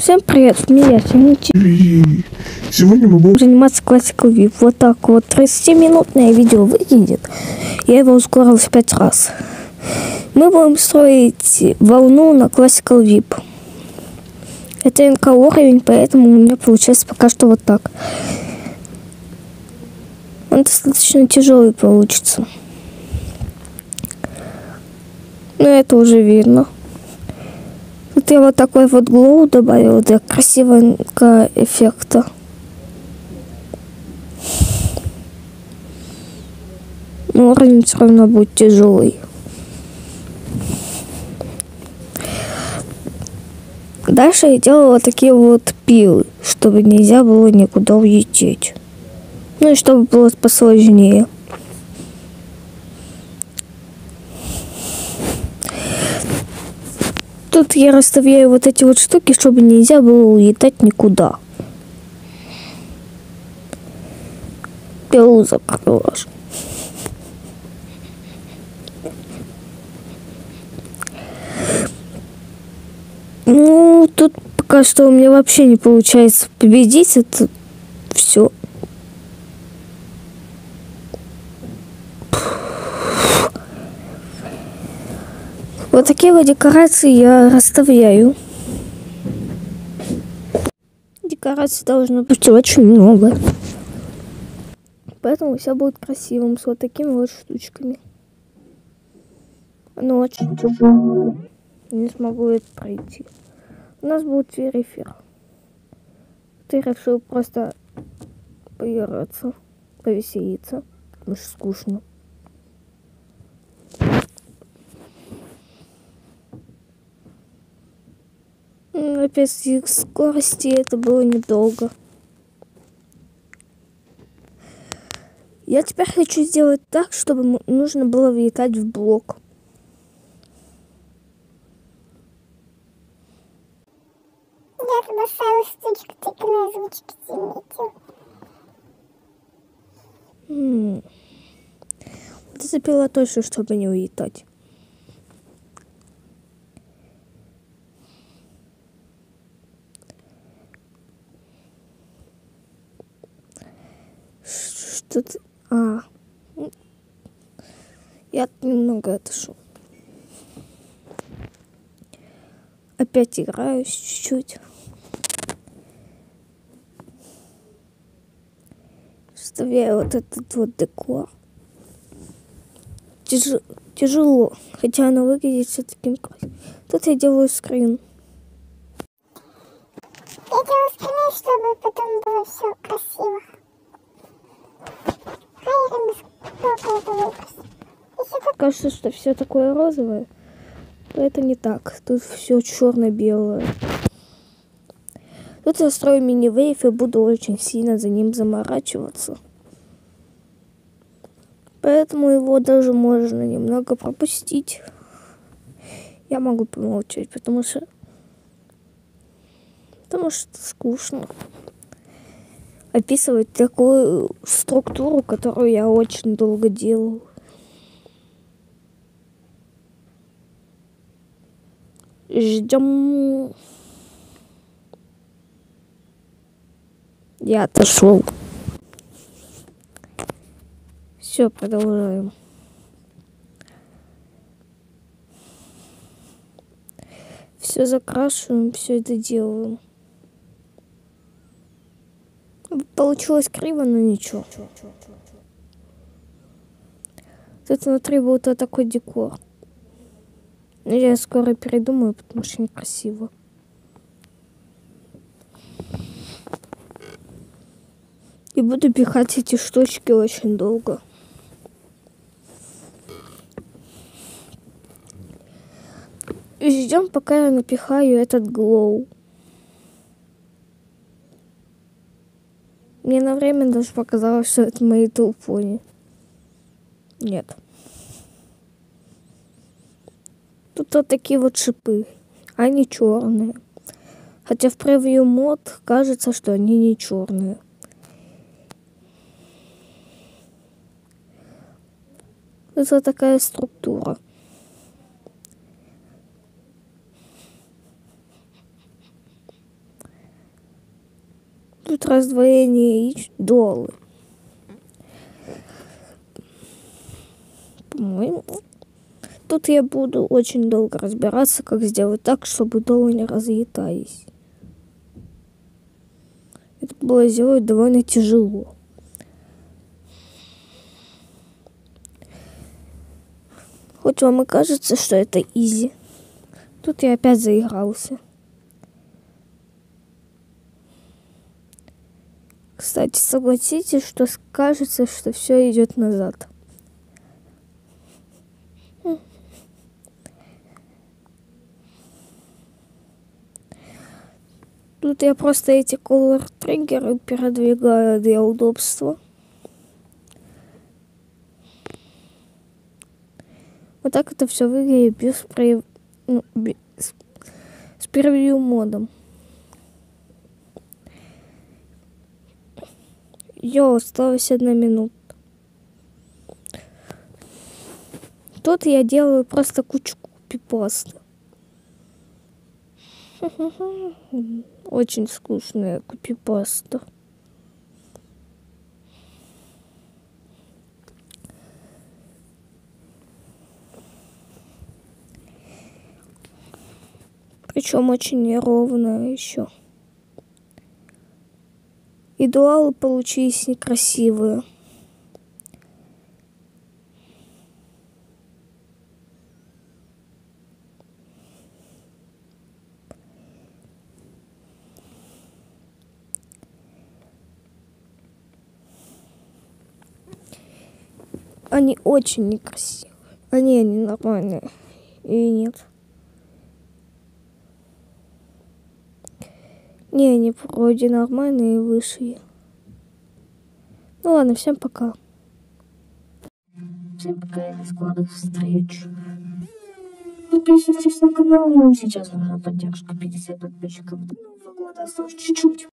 Всем привет, меня сегодня мы будем заниматься классикой VIP. Вот так вот 30-минутное видео выйдет. Я его ускорил в 5 раз. Мы будем строить волну на Classical VIP. Это НК уровень, поэтому у меня получается пока что вот так. Он достаточно тяжелый получится. Но это уже видно. Тут я вот такой вот глоу добавил для красивого эффекта. Но уровень все равно будет тяжелый. Дальше я делала вот такие вот пилы, чтобы нельзя было никуда улететь. Ну и чтобы было посложнее. Тут я расставляю вот эти вот штуки, чтобы нельзя было улетать никуда. Пилу закрылась. Ну, тут пока что у меня вообще не получается победить. Это все. Вот такие вот декорации я расставляю. Декораций должно быть очень много. Поэтому все будет красивым с вот такими вот штучками. Оно очень тяжелое. Не смогу это пройти. У нас будет эфир. Ты решил просто поиграться, повеселиться, потому что скучно. Опять с их скорости это было недолго. Я теперь хочу сделать так, чтобы нужно было влетать в блок. Я туда ставила штучку, только на озвучке заметил. Вот это пила точно, чтобы не улетать. Что-то... Я немного отошел. Опять играюсь чуть-чуть. Вставляю вот этот вот декор. Тяжело, хотя оно выглядит все таким красивым. Тут я делаю скрин. Я делаю скрины, чтобы потом было все красиво. Кажется, что все такое розовое, но это не так. Тут все черно-белое. Тут я строю мини-вейв и буду очень сильно за ним заморачиваться. Поэтому его даже можно немного пропустить. Я могу помолчать, потому что скучно описывать такую структуру, которую я очень долго делал. Ждем. Я отошел. Все, продолжаем. Все закрашиваем, все это делаем. Получилось криво, но ничего. Тут внутри будет вот такой декор. Я скоро передумаю, потому что некрасиво. И буду пихать эти штучки очень долго. И ждем, пока я напихаю этот глоу. Мне на время даже показалось, что это мои толпони. Нет. Тут вот такие вот шипы. Они черные. Хотя в превью мод кажется, что они не черные. Это такая структура. раздвоение яиц дуалы. По-моему. Тут я буду очень долго разбираться, как сделать так, чтобы дуалы не разлетались. Это было сделать довольно тяжело. Хоть вам и кажется, что это изи. Тут я опять заигрался. Кстати, согласитесь, что кажется, что все идет назад. Тут я просто эти color триггеры передвигаю для удобства. Вот так это все выглядит с превью модом. Осталась 1 минута. Тут я делаю просто кучу копипасты. Очень скучная копипаста. Причем очень неровная еще. И дуалы получились некрасивые. Они очень некрасивые. Они нормальные. Или нет? Не, они вроде нормальные и вышли. Ну ладно, всем пока. Всем пока и до скорых встреч. Подписывайтесь на канал, сейчас нужна поддержка 50 подписчиков до Нового года, осталось чуть-чуть.